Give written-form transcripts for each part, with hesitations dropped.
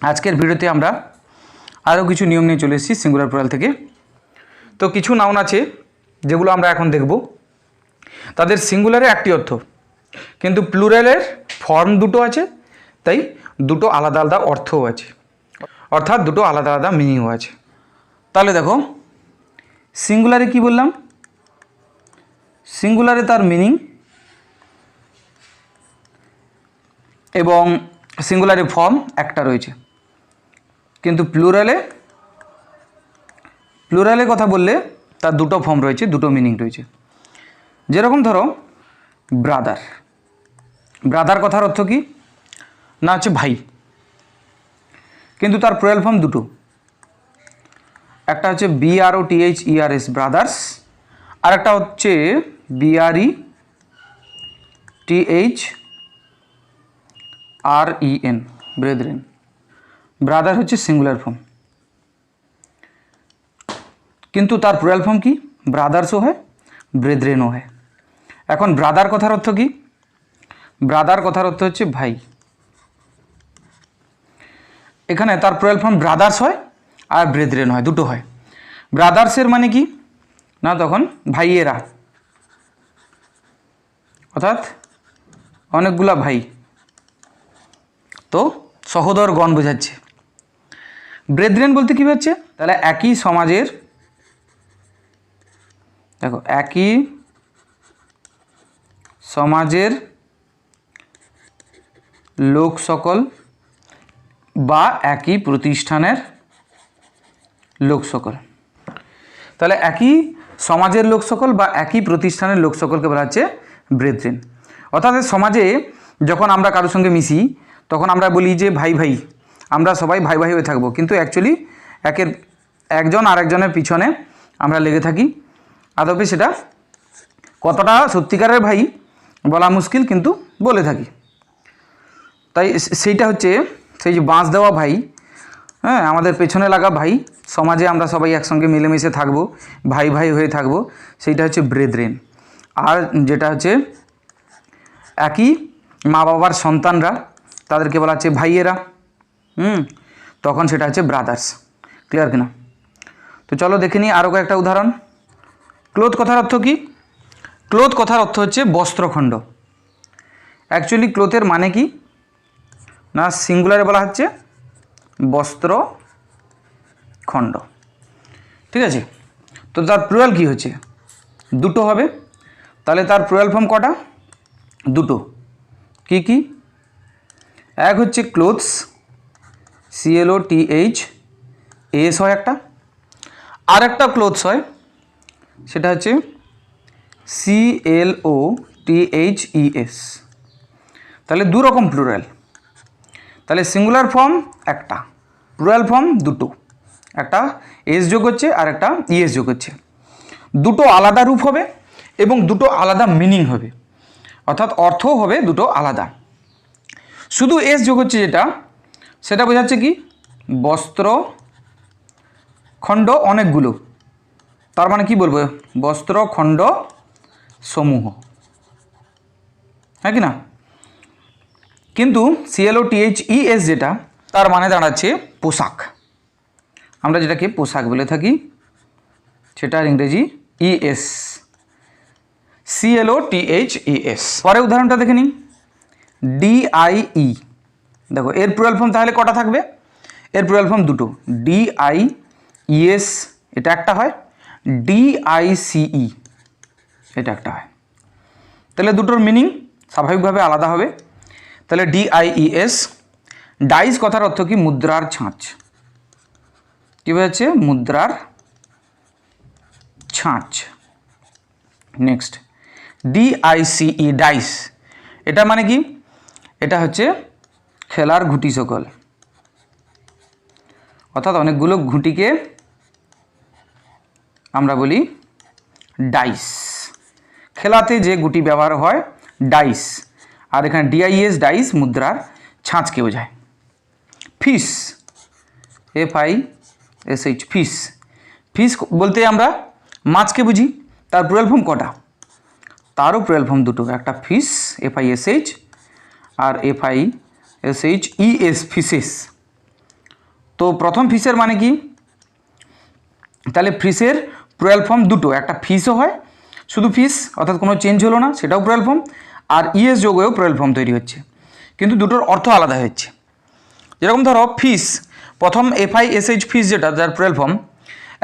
আজকের ভিডিওতে আমরা আরও কিছু নিয়ম নিয়ে চলে এসেছি সিঙ্গুলার প্লুরাল থেকে। তো কিছু নাউন আছে যেগুলো আমরা এখন দেখব, তাদের সিঙ্গুলারে একটি অর্থ, কিন্তু প্লুরালের ফর্ম দুটো আছে, তাই দুটো আলাদা আলাদা অর্থও আছে, অর্থাৎ দুটো আলাদা আলাদা মিনিংও আছে। তাহলে দেখো, সিঙ্গুলারে কি বললাম, সিঙ্গুলারে তার মিনিং এবং সিঙ্গুলারে ফর্ম একটা রয়েছে, কিন্তু প্লুরালে কথা বললে তার দুটো ফর্ম রয়েছে, দুটো মিনিং রয়েছে। যেরকম ধরো ব্রাদার, ব্রাদার কথার অর্থ কি না হচ্ছে ভাই, কিন্তু তার প্লুরাল ফর্ম দুটো, একটা হচ্ছে BROTHERS ব্রাদার্স, আর একটা হচ্ছে BRETHREN ব্রেদরেন। ব্রাদার হচ্ছে সিঙ্গুলার ফর্ম, কিন্তু তার প্লুরাল ফর্ম কি, ব্রাদার্সও হয় ব্রেদরেনও হয়। এখন ব্রাদার কথার অর্থ কি, ব্রাদার কথার অর্থ হচ্ছে ভাই, এখানে তার প্লুরাল ফর্ম ব্রাদার্স হয় আর ব্রেদরেন হয়, দুটো হয়। ব্রাদার্সের মানে কি না তখন ভাইয়েরা, অর্থাৎ অনেকগুলা ভাই, তো সহোদরগণ বোঝাচ্ছে। ব্রেদরেন বলতে কী হচ্ছে, তাহলে একই সমাজের, দেখো একই সমাজের লোক সকল বা একই প্রতিষ্ঠানের লোক সকল। তাহলে একই সমাজের লোক সকল বা একই প্রতিষ্ঠানের লোক সকলকে বলা হচ্ছে ব্রেদরেন। অর্থাৎ সমাজে যখন আমরা কারোর সঙ্গে মিশি তখন আমরা বলি যে ভাই ভাই, আমরা সবাই ভাই ভাই হয়ে থাকবো, কিন্তু অ্যাকচুয়ালি একজন আরেকজনের পিছনে আমরা লেগে থাকি। আদপে সেটা কতটা সত্যিকারের ভাই বলা মুশকিল, কিন্তু বলে থাকি। তাই সেইটা হচ্ছে সেই যে বাঁশ দেওয়া ভাই, হ্যাঁ, আমাদের পেছনে লাগা ভাই, সমাজে আমরা সবাই একসঙ্গে মিলেমিশে থাকবো, ভাই ভাই হয়ে থাকবো, সেইটা হচ্ছে ব্রেদরেন। আর যেটা হচ্ছে একই মা বাবার সন্তানরা, তাদেরকে বলা হচ্ছে ভাইয়েরা, তখন সেটা হচ্ছে ব্রাদার্স। ক্লিয়ার কিনা? তো চলো দেখে নিই আরও কয়েকটা উদাহরণ। ক্লোথ কথার অর্থ কি, ক্লোথ কথার অর্থ হচ্ছে বস্ত্রখণ্ড। অ্যাকচুয়ালি ক্লোথের মানে কি না, সিঙ্গুলারে বলা হচ্ছে বস্ত্রখণ্ড, ঠিক আছে। তো তার প্লুরাল কি হচ্ছে, দুটো হবে। তাহলে তার প্লুরাল ফর্ম কটা, দুটো। কি কি, এক হচ্ছে ক্লোথস, CLOTHS হয় একটা, আর একটা ক্লোথস হয়, সেটা হচ্ছে CLOTHES। তাহলে দু রকম প্লুরাল। তাহলে সিঙ্গুলার ফর্ম একটা, প্লুরাল ফর্ম দুটো, একটা এস যোগ হচ্ছে আর একটা ইএস যোগ হচ্ছে। দুটো আলাদা রূপ হবে এবং দুটো আলাদা মিনিং হবে, অর্থাৎ অর্থও হবে দুটো আলাদা। শুধু এস যোগ হচ্ছে যেটা, সেটা বোঝাচ্ছে কি বস্ত্রখণ্ড অনেকগুলো, তার মানে কি বলবো, বস্ত্রখণ্ড সমূহ, হ্যাঁ কি না। কিন্তু CLOTHES যেটা, তার মানে দাঁড়াচ্ছে পোশাক, আমরা যেটাকে পোশাক বলে থাকি, সেটার ইংরেজি ES, CLOTHES। পরে উদাহরণটা দেখে নিই, DIE। দেখো এর প্লুরাল ফর্ম তাহলে কটা থাকবে, এর প্লুরাল ফর্ম দুটো, DIES এটা একটা হয়, DICE এটা একটা হয়। তাহলে দুটোর মিনিং স্বাভাবিকভাবে আলাদা হবে। তাহলে DIES, ডাইস কথার অর্থ কি মুদ্রার ছাঁচ, কী হচ্ছে মুদ্রার ছাঁচ। নেক্সট DICE, ডাইস, এটা মানে কি, এটা হচ্ছে খেলার ঘুঁটি সকল, অর্থাৎ অনেকগুলো ঘুঁটিকে আমরা বলি ডাইস, খেলাতে যে গুটি ব্যবহার হয় ডাইস। আর এখানে DIES ডাইস মুদ্রার ছাঁচকে বোঝায়। ফিশ, FISH ফিশ, ফিশ বলতে আমরা মাছকে বুঝি। তার প্লুরাল ফর্ম কটা, তারও প্লুরাল ফর্ম দুটো, একটা ফিশ FISH আর FISHES ফিশেস। তো প্রথম ফিশের মানে কি, তাহলে ফিশের প্লুরাল ফর্ম দুটো, একটা ফিশও হয়, শুধু ফিশ অর্থাৎ কোনো চেঞ্জ হলো না, সেটাও প্লুরাল ফর্ম, আর ইএস যোগ হয়েও প্লুরাল ফর্ম তৈরি হচ্ছে, কিন্তু দুটোর অর্থ আলাদা হচ্ছে। যেরকম ধরো ফিশ, প্রথম FISH ফিশ যেটা, যার প্লুরাল ফর্ম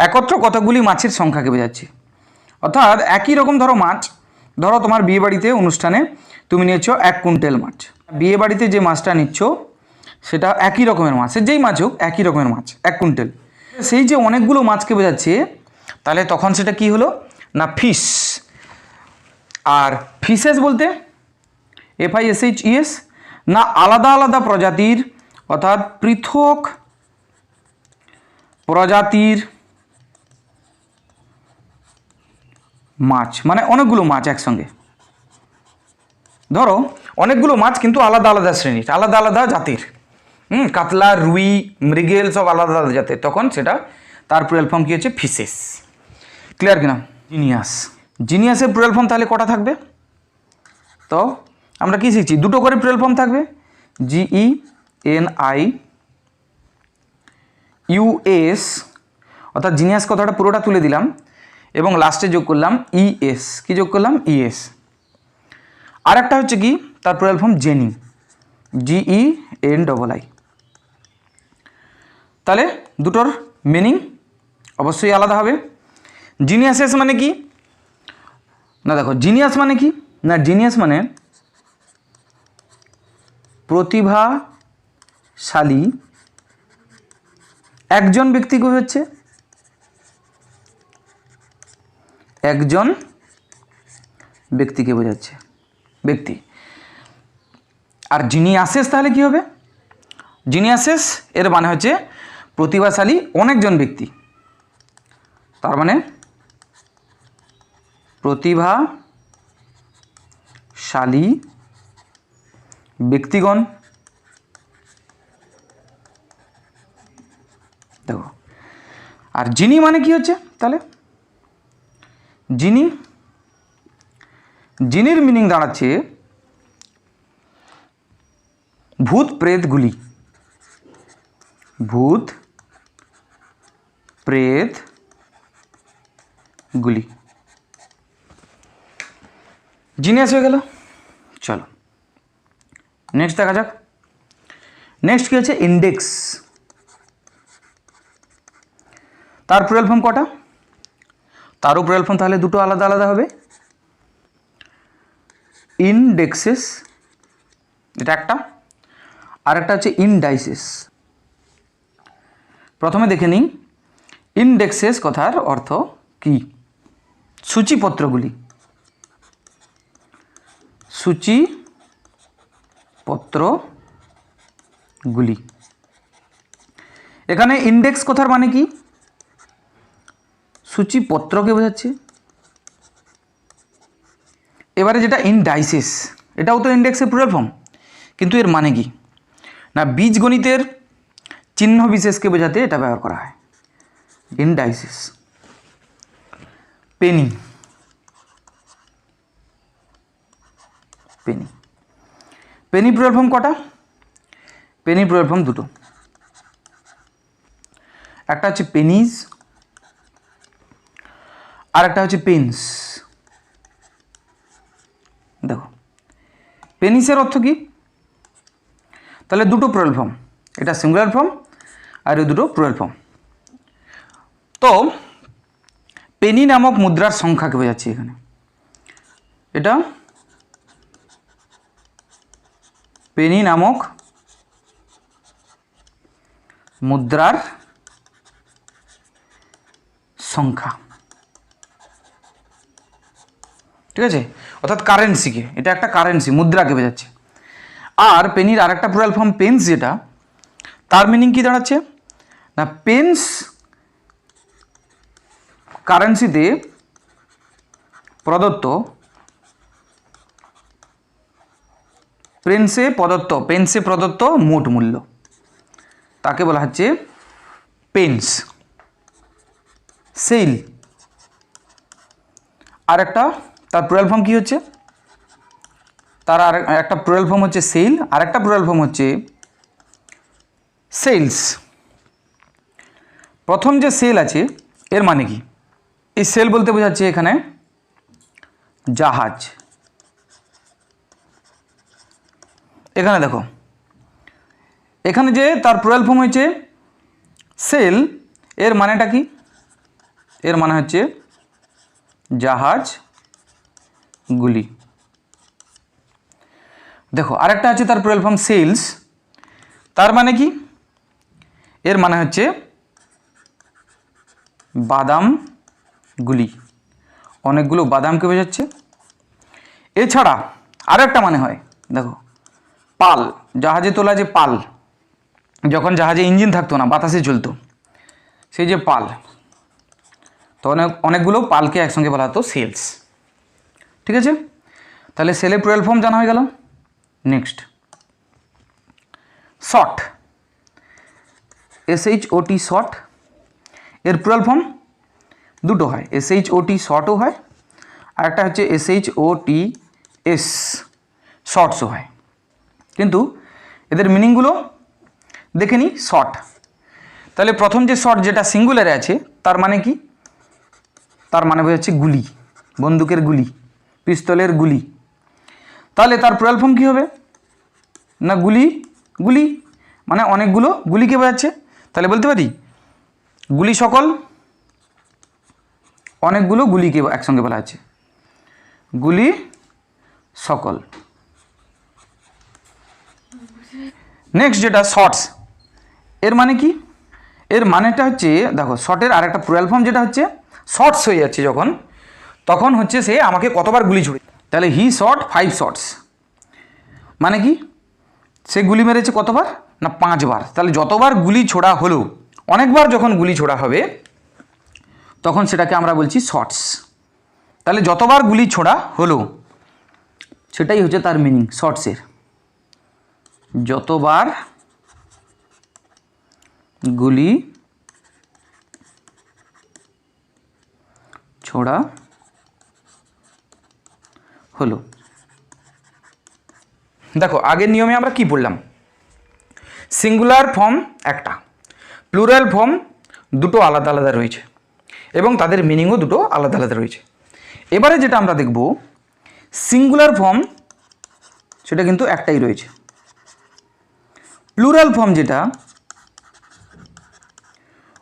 একত্র কতগুলি মাছের সংখ্যাকে বোঝাচ্ছে। অর্থাৎ একই রকম ধরো মাছ, ধরো তোমার বিয়েবাড়িতে অনুষ্ঠানে তুমি নিয়েছো 1 কুইন্টাল মাছ, বিয়েবাড়িতে যে মাছটা নিচ্ছ সেটা একই রকমের মাছ, যেই মাছ হোক একই রকমের মাছ 1 কুইন্টাল, সেই যে অনেকগুলো মাছকে বোঝাচ্ছে, তাহলে তখন সেটা কি হলো না ফিশ। আর ফিশেস বলতে FISHES না আলাদা আলাদা প্রজাতির, অর্থাৎ পৃথক প্রজাতির মাছ, মানে অনেকগুলো মাছ একসঙ্গে, ধরো অনেকগুলো মাছ কিন্তু আলাদা আলাদা শ্রেণীর, আলাদা আলাদা জাতির, কাতলা, রুই, মৃগেল সব আলাদা আলাদা জাতের, তখন সেটা তার প্লুরাল ফর্ম কী হচ্ছে ফিশেস। ক্লিয়ার কিনা? জিনিয়াস, জিনিয়াসের প্লুরাল ফর্ম তাহলে কটা থাকবে? তো আমরা কি শিখছি, দুটো করে প্লুরাল ফর্ম থাকবে, GENIUS, অর্থাৎ জিনিয়াস কথাটা পুরোটা তুলে দিলাম এবং লাস্টে যোগ করলাম ES, কি যোগ করলাম ES। আর একটা হচ্ছে কি তার প্লুরাল ফর্ম জেনি, GENII। তাহলে দুটোর মিনিং অবশ্যই আলাদা হবে। জিনিয়াসেস মানে কি না, দেখো জিনিয়াস মানে কি না, জিনিয়াস মানে প্রতিভাশালী একজন ব্যক্তিকে হচ্ছে, একজন ব্যক্তিকে বোঝাচ্ছে, ব্যক্তি। আর জিনিয়াসেস তাহলে কি হবে, জিনিয়াসেস এর মানে হচ্ছে প্রতিভাশালী অনেকজন ব্যক্তি, তার মানে প্রতিভাশালী ব্যক্তিগণ। দেখো আর জিনি মানে কি হচ্ছে, তাহলে জিনির মিনিং দাঁড়াচ্ছে ভূত প্রেতগুলি, ভূত প্রেতগুলি, জিনিয়াস হয়ে গেল। চলো নেক্সট দেখা যাক। নেক্সট কি হচ্ছে ইন্ডেক্স, তার প্লুরাল ফর্ম কটা? তারও প্লুরাল ফর্ম তাহলে দুটো আলাদা আলাদা হবে, ইনডেক্সেস এটা একটা, আর একটা হচ্ছে ইনডাইসেস। প্রথমে দেখে নিই ইনডেক্সেস কথার অর্থ কি, সূচিপত্রগুলি, সূচিপত্রগুলি। এখানে ইন্ডেক্স কথার মানে কি, সূচিপত্রকে বোঝাচ্ছে। এবারে যেটা ইনডাইসেস, এটাও তো ইন্ডেক্সের প্লুরাল ফর্ম, কিন্তু এর মানে কি না বীজগণিতের চিহ্ন বিশেষকে বোঝাতে এটা ব্যবহার করা হয়, indices. Penny, penny, penny plural form কটা? পেনি প্লুরাল ফর্ম দুটো, একটা হচ্ছে পেনিজ আর একটা হচ্ছে পেন্স। দেখো পেনিসের অর্থ কি, তাহলে দুটো প্লুরাল ফর্ম, এটা সিঙ্গুলার ফর্ম আর এই দুটো প্লুরাল ফর্ম। তো পেনি নামক মুদ্রার সংখ্যাকে বোঝাচ্ছি এখানে, এটা পেনি নামক মুদ্রার সংখ্যা, ঠিক আছে, অর্থাৎ কারেন্সিকে, এটা একটা কারেন্সি মুদ্রাকে বোঝাচ্ছে। আর পেনির আর একটা প্লুরাল ফর্ম পেন্স, যেটা তার মিনিং কি দাঁড়াচ্ছে না পেন্স কারেন্সিতে প্রদত্ত, পেন্সে প্রদত্ত মোট মূল্য, তাকে বলা হচ্ছে পেন্স। সেল আর একটা তার প্লুরাল ফর্ম কি হচ্ছে, তার আর একটা প্লুরাল ফর্ম হচ্ছে সেল, আর একটা প্লুরাল ফর্ম হচ্ছে সেলস। প্রথম যে সেল আছে এর মানে কি? এই সেল বলতে বোঝাচ্ছে এখানে জাহাজ। এখানে দেখো, এখানে যে তার প্লুরাল ফর্ম হয়েছে সেল, এর মানেটা কি? এর মানে হচ্ছে জাহাজগুলি। দেখো আরেকটা আছে তার প্লুরাল ফর্ম সেলস, তার মানে কি? এর মানে হচ্ছে বাদামগুলি, অনেকগুলো বাদামকে বোঝাচ্ছে। এছাড়া আরও একটা মানে হয়, দেখো পাল, জাহাজে তোলা যে পাল, যখন জাহাজে ইঞ্জিন থাকতো না, বাতাসে চলতো, সেই যে পাল, তো অনেকগুলো পালকে একসঙ্গে বলা হতো সেলস। ঠিক আছে, তাহলে সেলের প্লুরাল ফর্ম জানা হয়ে গেল। নেক্সট শর্ট, SHOT শর্ট, এর প্লুরাল ফর্ম দুটো হয়, SHOT শর্টও হয়, আর একটা হচ্ছে SHOTS শর্টসও হয়। কিন্তু এদের মিনিংগুলো দেখে নিই। শর্ট, তাহলে প্রথম যে শর্ট যেটা সিঙ্গুলারে আছে তার মানে কি? তার মানে বোঝাচ্ছে গুলি, বন্দুকের গুলি, পিস্তলের গুলি। তাহলে তার প্লুরাল ফর্ম কী হবে? না গুলি, গুলি মানে অনেকগুলো গুলিকে বোঝাচ্ছে। তাহলে বলতে পারি গুলি সকল, অনেকগুলো গুলিকে একসঙ্গে বলা আছে, গুলি সকল। নেক্সট যেটা শর্টস, এর মানে কি? এর মানেটা হচ্ছে, দেখো শর্টের আরেকটা প্লুরাল ফর্ম যেটা হচ্ছে শর্টস হয়ে যাচ্ছে যখন, তখন হচ্ছে সে আমাকে কতবার গুলি ছুড়ে। তাহলে হি শট 5 শটস, মানে কি? সে গুলি মেরেছে কতবার? না 5 বার। তাহলে যতবার গুলি ছোড়া হলো, অনেকবার যখন গুলি ছোড়া হবে তখন সেটাকে আমরা বলছি শর্টস। তাহলে যতবার গুলি ছোড়া হলো সেটাই হচ্ছে তার মিনিং শর্টসের, যতবার গুলি ছোড়া হলো। দেখো আগের নিয়মে আমরা কি পড়লাম? সিঙ্গুলার ফর্ম একটা, প্লুরাল ফর্ম দুটো আলাদা আলাদা রয়েছে এবং তাদের মিনিংও দুটো আলাদা আলাদা রয়েছে। এবারে যেটা আমরা দেখব সিঙ্গুলার ফর্ম, সেটা কিন্তু একটাই রয়েছে। প্লুরাল ফর্ম যেটা,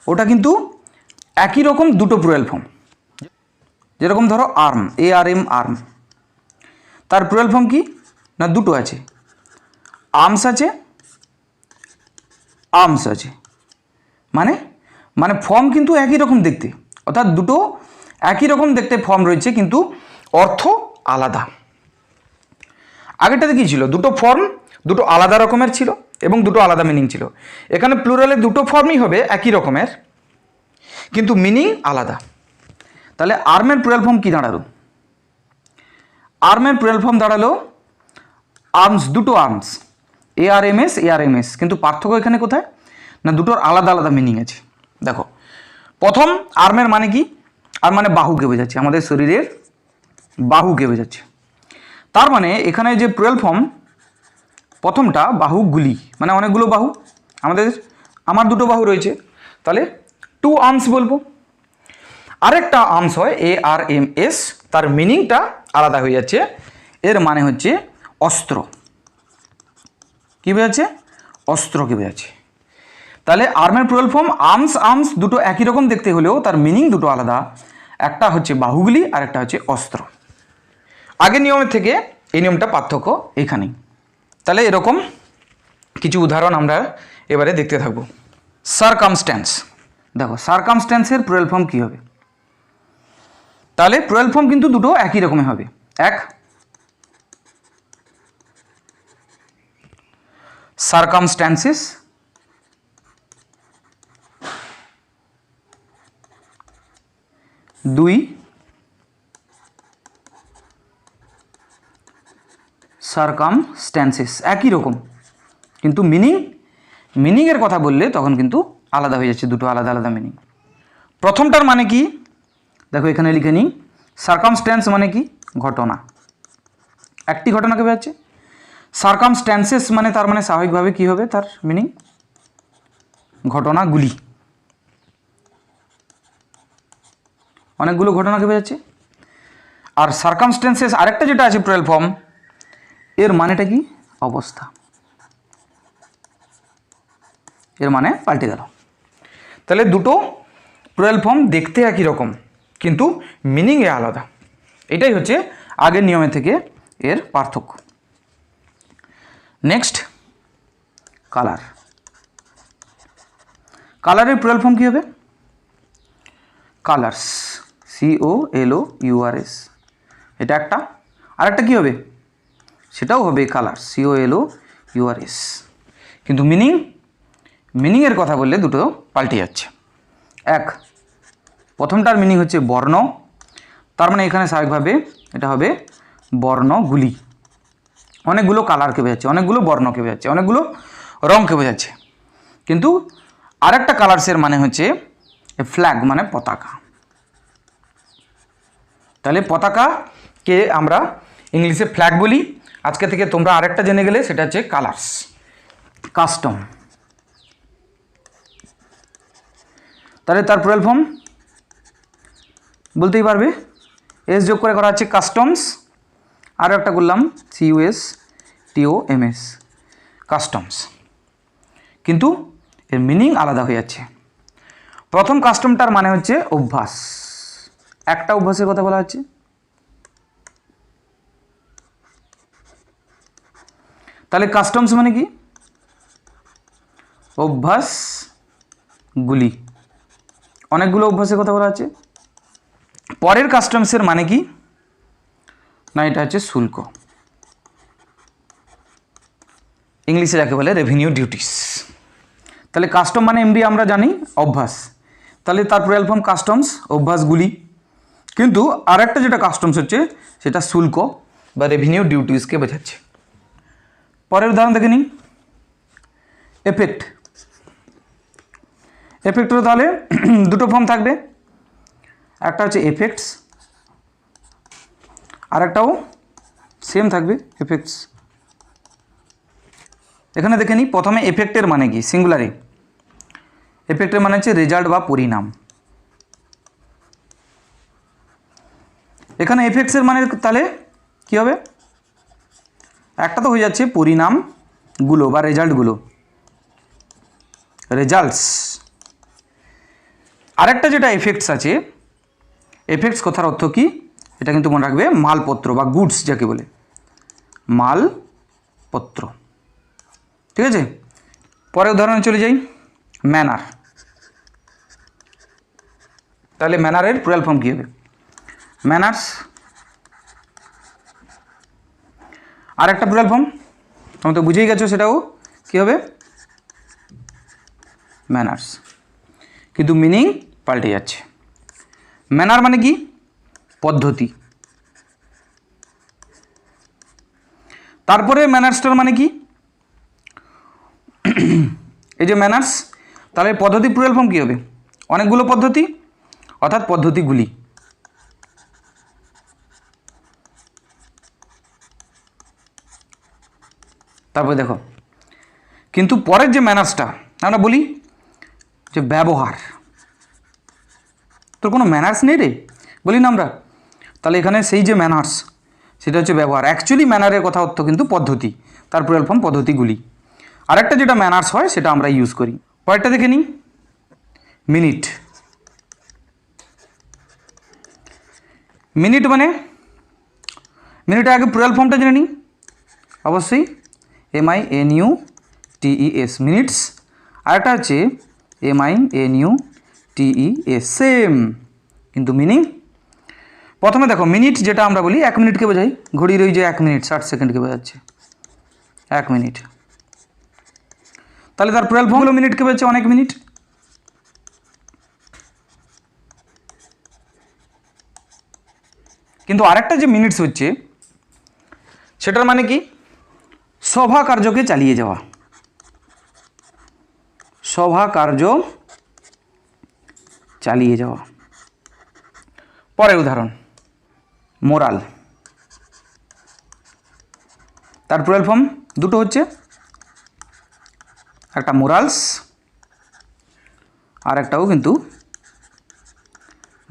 ওটা কিন্তু একই রকম দুটো প্লুরাল ফর্ম। যেরকম ধরো আর্ম, ARM আর্ম, তার প্লুরাল ফর্ম কি? না দুটো আছে, আর্মস আছে, আর্মস আছে। মানে মানে ফর্ম কিন্তু একই রকম দেখতে, অর্থাৎ দুটো একই রকম দেখতে ফর্ম রয়েছে কিন্তু অর্থ আলাদা। আগেরটাতে কী ছিল? দুটো ফর্ম দুটো আলাদা রকমের ছিল এবং দুটো আলাদা মিনিং ছিল। এখানে প্লুরালে দুটো ফর্মই হবে একই রকমের কিন্তু মিনিং আলাদা। তাহলে আর্মের প্লুরাল ফর্ম কী দাঁড়ালো? আর্মের প্লুরাল ফর্ম দাঁড়ালো আর্মস, দুটো আর্মস, ARMS, কিন্তু পার্থক্য এখানে কোথায়? না দুটোর আলাদা আলাদা মিনিং আছে। দেখো প্রথম আর্মের মানে কি? আর মানে বাহুকে বোঝাচ্ছে, আমাদের শরীরের বাহুকে বোঝাচ্ছে। তার মানে এখানে যে প্লুরাল ফর্ম, প্রথমটা বাহুগুলি, মানে অনেকগুলো বাহু, আমার দুটো বাহু রয়েছে, তাহলে 2 আর্মস বলবো। আরেকটা আর্মস হয় ARMS, তার মিনিংটা আলাদা হয়ে যাচ্ছে, এর মানে হচ্ছে অস্ত্র। কী বোঝাচ্ছে? অস্ত্রকে বোঝাচ্ছে। তাহলে আর্মের প্লুরাল ফর্ম আর্মস দুটো একই রকম দেখতে হলেও তার মিনিং দুটো আলাদা, একটা হচ্ছে বাহুগুলি আর একটা হচ্ছে অস্ত্র। আগের নিয়মের থেকে এই নিয়মটা পার্থক্য এখানেই। তাহলে এরকম কিছু উদাহরণ আমরা এবারে দেখতে থাকবো। সারকামস্ট্যান্স, দেখো সারকামস্ট্যান্সের প্লুরাল ফর্ম কী হবে? তাহলে প্লুরাল ফর্ম কিন্তু দুটো একই রকমের হবে। এক, সারকামস্ট্যান্সেস, দুই, সারকামস্ট্যান্সেস, একই রকম কিন্তু মিনিংয়ের কথা বললে তখন কিন্তু আলাদা হয়ে যাচ্ছে, দুটো আলাদা আলাদা মিনিং। প্রথমটার মানে কি? দেখো এখানে লিখে নিই, সারকামস্ট্যান্স মানে কি? ঘটনা, একটি ঘটনাকে বোঝাচ্ছে। সারকামস্ট্যান্সেস মানে তার মানে স্বাভাবিকভাবে কী হবে তার মিনিং? ঘটনাগুলি। অনেকগুলো ঘটনাকে বোঝাচ্ছে। আর সার্কামস্টেন্সেস আরেকটা যেটা আছে প্লুরাল ফর্ম, এর মানেটা কি? অবস্থা। এর মানে পাল্টে গেল। তাহলে দুটো প্লুরাল ফর্ম দেখতে একই রকম কিন্তু মিনিংয়ে আলাদা। এটাই হচ্ছে আগের নিয়মে থেকে এর পার্থক্য। Next, colour. কালারের প্লুরাল ফর্ম কী হবে? Colours, COLOURS। এটা একটা। আরেকটা কী হবে? সেটাও হবে কালার্স, COLOURS। কিন্তু মিনিংয়ের কথা বললে দুটো পাল্টে যাচ্ছে। এক, প্রথমটার মিনিং হচ্ছে বর্ণ, তার মানে এখানে স্বাভাবিকভাবে এটা হবে বর্ণগুলি। অনেকগুলো কালারকে বোঝাচ্ছে, অনেকগুলো বর্ণকে বোঝাচ্ছে, অনেকগুলো রঙকে বোঝাচ্ছে। কিন্তু আরেকটা কালার্সের মানে হচ্ছে ফ্ল্যাগ, মানে পতাকা। তাহলে পতাকাকে আমরা ইংলিশে ফ্ল্যাগ বলি। আজকে থেকে তোমরা আরেকটা জেনে গেলে, সেটা হচ্ছে কালার্স। কাস্টম, তাহলে তার প্লুরাল ফর্ম বলতেই পারবে, এস যোগ করে করা হচ্ছে কাস্টমস। আরও একটা করলাম CUSTOMS, কাস্টমস। কিন্তু এর মিনিং আলাদা হয়ে যাচ্ছে। প্রথম কাস্টমটার মানে হচ্ছে অভ্যাস, একটা অভ্যাসের কথা বলা হচ্ছে। তাহলে কাস্টমস মানে কি? অভ্যাসগুলি, অনেকগুলো অভ্যাসের কথা বলা হচ্ছে। পরের কাস্টমসের মানে কি না, এটা হচ্ছে শুল্ক, ইংলিশে যাকে বলে রেভিনিউ ডিউটিস। তাহলে কাস্টম মানে এমডি আমরা জানি অভ্যাস, তাহলে তার প্লুরাল ফর্ম কাস্টমস, অভ্যাসগুলি। কিন্তু আরেকটা যেটা কাস্টমস হচ্ছে সেটা শুল্ক বা রেভিনিউ ডিউটিসকে বোঝাচ্ছে। পরের উদাহরণ দেখে নিই, এফেক্ট। এফেক্টেরও তাহলে দুটো ফর্ম থাকবে, একটা হচ্ছে এফেক্টস, আর একটাও সেম থাকবে, এফেক্টস। এখানে দেখে নিই, প্রথমে এফেক্টের মানে কি, সিঙ্গুলারে। এফেক্টের মানে হচ্ছে রেজাল্ট বা পরিণাম। এখানে এফেক্টসের মানে তাহলে কী হবে? একটা তো হয়ে যাচ্ছে পরিণামগুলো বা রেজাল্টগুলো, রেজাল্টস। আরেকটা যেটা এফেক্টস আছে, এফেক্টস কথার অর্থ কি এটা কিন্তু মনে রাখবে, মালপত্র বা গুডস যাকে বলে, মালপত্র। ঠিক আছে, পরে উদাহরণে চলে যাই, ম্যানার। তাহলে ম্যানারের প্লুরাল ফর্ম কী হবে? ম্যানার্স। আর একটা প্লুরাল ফর্ম তুমি তো বুঝেই গেছো, সেটাও কী হবে? ম্যানার্স। কিন্তু মিনিং পাল্টে যাচ্ছে। ম্যানার মানে কি? পদ্ধতি। তারপরে ম্যানার্সটার মানে কি? এই যে ম্যানার্স, তাহলে পদ্ধতি প্লুরাল ফর্ম কী হবে? অনেকগুলো পদ্ধতি, অর্থাৎ পদ্ধতিগুলি। তারপরে দেখো, কিন্তু পরের যে ম্যানার্সটা আমরা বলি যে ব্যবহার, তোর কোনো ম্যানার্স নেই রে বলি না আমরা, তাহলে এখানে সেই যে ম্যানার্স সেটা হচ্ছে ব্যবহার। অ্যাকচুয়ালি ম্যানারের কথা অর্থ কিন্তু পদ্ধতি, তার প্লুরাল ফর্ম পদ্ধতিগুলি। আরেকটা যেটা ম্যানার্স হয় সেটা আমরা ইউজ করি। পরেরটা দেখে নিই, মিনিট। মিনিট মানে, মিনিটের আগে প্লুরাল ফর্মটা জেনে নিই, অবশ্যই MINUTES, মিনিটস। আরেকটা হচ্ছে MINUTES, সেম কিন্তু মিনিং। প্রথমে দেখো, মিনিট যেটা আমরা বলি 1 মিনিটকে বোঝাই, ঘড়ির ওই যে 1 মিনিট 60 সেকেন্ডকে বোঝাচ্ছে 1 মিনিট। তাহলে তার প্লুরাল ফর্ম হলো মিনিটকে বোঝাচ্ছে অনেক মিনিট। কিন্তু আরেকটা যে মিনিটস হচ্ছে সেটার মানে কি? সভা কার্যকে চালিয়ে যাওয়া, সভা কার্য চালিয়ে যাওয়া। পরের উদাহরণ, মোরাল। তার প্লুরাল ফর্ম দুটো হচ্ছে, একটা মোরালস আর একটাও কিন্তু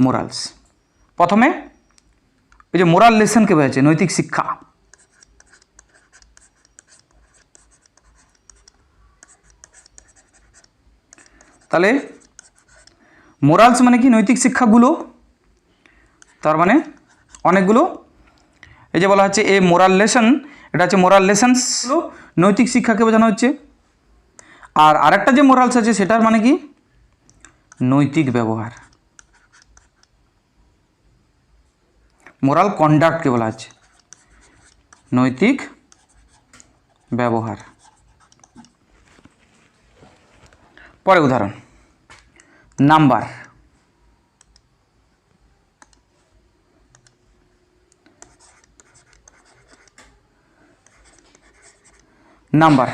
মোরালস। প্রথমে এই যে মোরাল লেসনকে বোঝাচ্ছে, নৈতিক শিক্ষা। তাহলে মোরালস মানে কি, নৈতিক শিক্ষাগুলো, তার মানে অনেকগুলো। এই যে বলা হচ্ছে এ মোরাল লেসন, এটা হচ্ছে মোরাল লেসন্স, নৈতিক শিক্ষাকে বোঝানো হচ্ছে। আর আরেকটা যে মোরালস আছে সেটার মানে কি, নৈতিক ব্যবহার, মোরাল কন্ডাক্টকে বলা হচ্ছে নৈতিক ব্যবহার। পরে উদাহরণ, নাম্বার। নাম্বার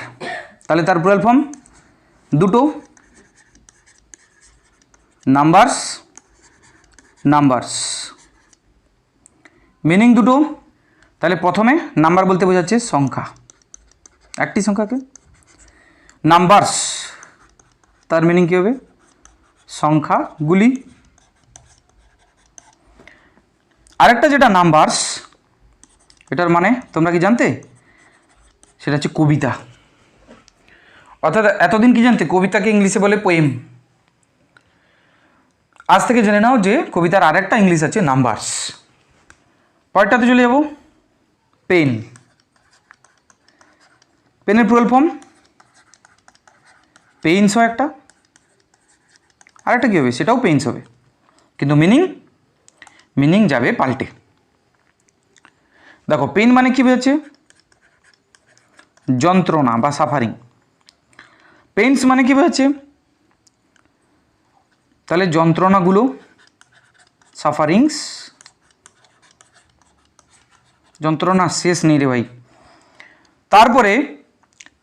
তাহলে তার প্লুরাল ফর্ম দুটো, নাম্বারস, নাম্বারস, মিনিং দুটো। তাহলে প্রথমে নাম্বার বলতে বোঝাচ্ছে সংখ্যা, একটি সংখ্যাকে। নাম্বারস তার মিনিং কী হবে, সংখ্যাগুলি। আরেকটা যেটা নাম্বারস, এটার মানে তোমরা কি জানতে, সেটা হচ্ছে কবিতা। অর্থাৎ এতদিন কি জানতে, কবিতাকে ইংলিশে বলে পোয়েম। আজ থেকে জেনে নাও যে কবিতার আরেকটা ইংলিশ আছে নাম্বারস। পরেরটাতে চলে যাব, পেন। পেনের প্লুরাল ফর্ম পেইন্স হয় একটা, আরেকটা কী হবে, সেটাও পেইন্স হবে, কিন্তু মিনিং যাবে পাল্টে। দেখো পেইন মানে কী বোঝাচ্ছে, যন্ত্রণা বা সাফারিং। পেইন্স মানে কী বোঝাচ্ছে, তাহলে যন্ত্রণাগুলো, সাফারিংস, যন্ত্রণা শেষ নেই রে ভাই। তারপরে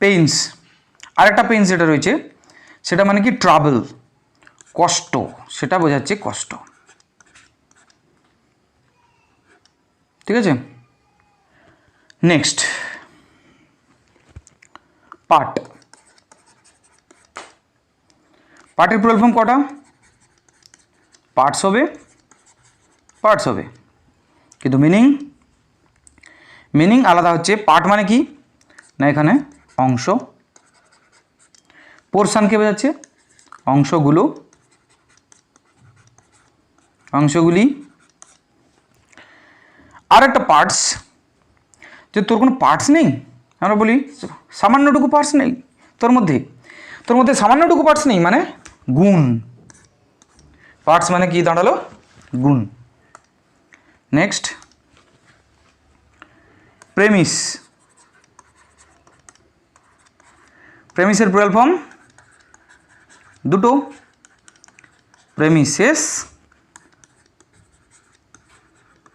পেইন্স, আরেকটা পেইন্স যেটা রয়েছে সেটা মানে কি, ট্রাবল, কষ্ট, সেটা বোঝাচ্ছে কষ্ট। ঠিক আছে, নেক্সট পার্ট। পার্টের প্লুরাল ফর্ম কটা, পার্টস হবে, কিন্তু মিনিং আলাদা হচ্ছে। পার্ট মানে কি না, এখানে অংশ, পোরশনকে বোঝাচ্ছে অংশগুলি। আর একটা পার্টস, যে তোর কোনো পার্টস নেই, আমরা বলি সামান্যটুকু পার্টস নেই তোর মধ্যে সামান্যটুকু পার্টস নেই মানে গুণ। পার্টস মানে কি দাঁড়ালো, গুণ। Next premise. প্রেমিসের প্লুরাল ফর্ম দুটো,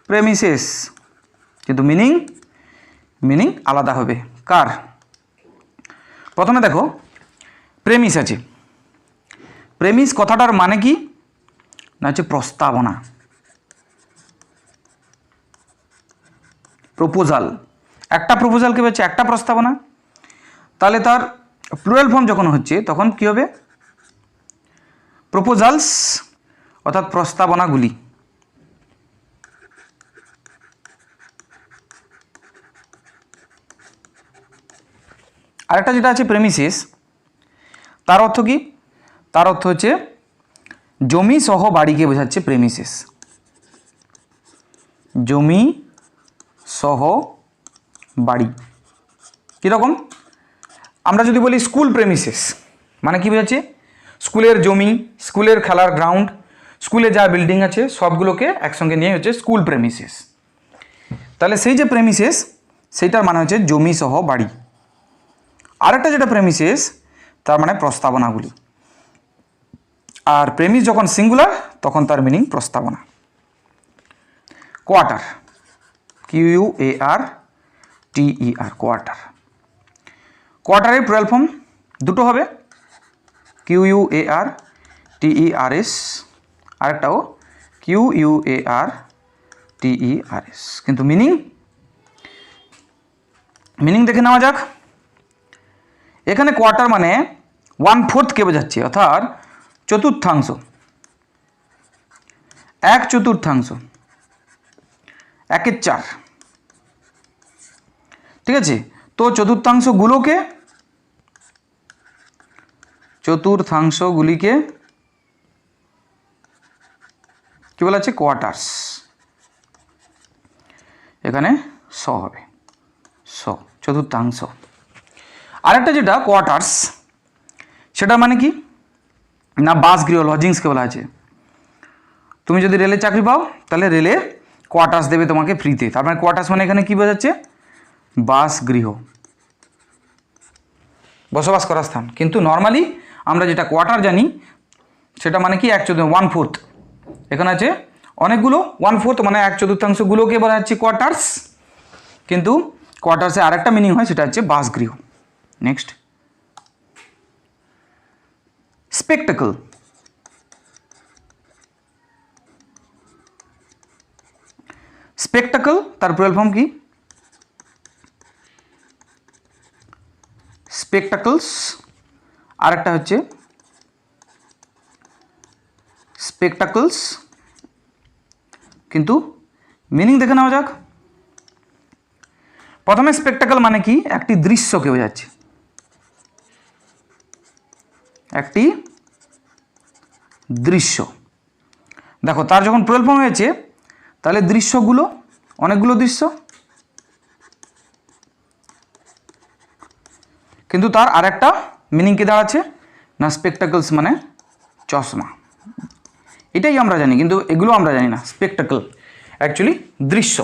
প্রেমিসেস, কিন্তু মিনিং আলাদা হবে। কার, প্রথমে দেখো প্রেমিস আছে, প্রেমিস কথাটার মানে কি না, হচ্ছে প্রস্তাবনা, প্রপোজাল। একটা প্রপোজালকে বলছে একটা প্রস্তাবনা। তাহলে তার প্লুরাল ফর্ম যখন হচ্ছে তখন কি হবে, প্রপোজালস, অর্থাৎ প্রস্তাবনাগুলি। আরেকটা যেটা আছে প্রেমিসেস, তার অর্থ কি, তার অর্থ হচ্ছে জমি সহ বাড়িকে বোঝাচ্ছে প্রেমিসেস, জমি সহ বাড়ি। কীরকম, আমরা যদি বলি স্কুল প্রেমিসেস মানে কি বোঝাচ্ছে, স্কুলের জমি, স্কুলের খেলার গ্রাউন্ড, স্কুলে যা বিল্ডিং আছে সবগুলোকে একসঙ্গে নিয়ে হচ্ছে স্কুল প্রেমিসেস। তাহলে সেই যে প্রেমিসেস সেইটার মানে হচ্ছে জমি সহ বাড়ি। আরেকটা যেটা প্রেমিসেস তার মানে প্রস্তাবনাগুলি। আর প্রেমিস যখন সিঙ্গুলার তখন তার মিনিং প্রস্তাবনা। Quarter, QUARTER, quarter. কোয়ার্টারের প্লুরাল ফর্ম দুটো হবে, QUARTERS, আরেকটাও QUARTERS, কিন্তু মিনিং দেখে নেওয়া যাক। এখানে কোয়ার্টার মানে 1/4কে বোঝাচ্ছে, অর্থাৎ চতুর্থাংশ, 1/4। 1/4, ঠিক আছে। তো চতুর্থাংশগুলিকে কি বলা আছে? কোয়ার্টার্স। এখানে স হবে, চতুর্থাংশ। আরেকটা যেটা কোয়ার্টার্স, সেটা মানে কি না, বাসগৃহ, লজিংসকে বলা আছে। তুমি যদি রেলে চাকরি পাও তাহলে রেলে কোয়ার্টার্স দেবে তোমাকে ফ্রিতে। তার মানে কোয়ার্টার্স মানে এখানে কি বোঝাচ্ছে? বাসগৃহ, বসবাস করার স্থান। কিন্তু নর্মালি আমরা যেটা কোয়ার্টার জানি সেটা মানে কি 1/4। এখানে আছে অনেকগুলো 1/4, মানে 1/4গুলোকে বলা হচ্ছে কোয়ার্টার্স। কিন্তু কোয়ার্টার্সে আরেকটা মিনিং হয়, সেটা হচ্ছে বাসগৃহ। Next, spectacle. স্পেকটাকল তার প্লুরাল ফর্ম কি? স্পেকটাকলস। আরেকটা হচ্ছে স্পেকটাকলস। কিন্তু মিনিং দেখে নেওয়া যাক। প্রথমে স্পেকটাকল মানে কি? একটি দৃশ্যকে বোঝাচ্ছে, একটি দৃশ্য। দেখো তার যখন প্লুরাল ফর্ম হয়েছে তাহলে দৃশ্যগুলো, অনেকগুলো দৃশ্য, কিন্তু তার আরেকটা মিনিং কি দাঁড়াচ্ছে না, স্পেকটাকলস মানে চশমা। এটাই আমরা জানি, কিন্তু এগুলো আমরা জানি না। স্পেকটাকল অ্যাকচুয়ালি দৃশ্য।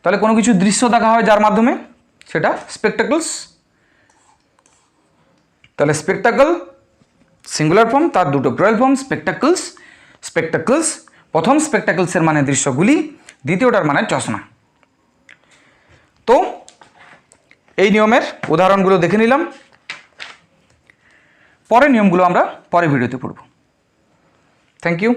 তাহলে কোনো কিছু দৃশ্য দেখা হয় যার মাধ্যমে, সেটা স্পেকটাকলস। তাহলে স্পেকটাকল সিঙ্গুলার ফর্ম, তার দুটো প্লুরাল ফর্ম, স্পেকটাকলস। স্পেকটাকলস, প্রথম স্পেকটাকলসের মানে দৃশ্যগুলি, দ্বিতীয়টার মানে চশমা। তো এই নিয়মের উদাহরণগুলো দেখে নিলাম। পরের নিয়মগুলো আমরা পরের ভিডিওতে পড়ব। Thank you.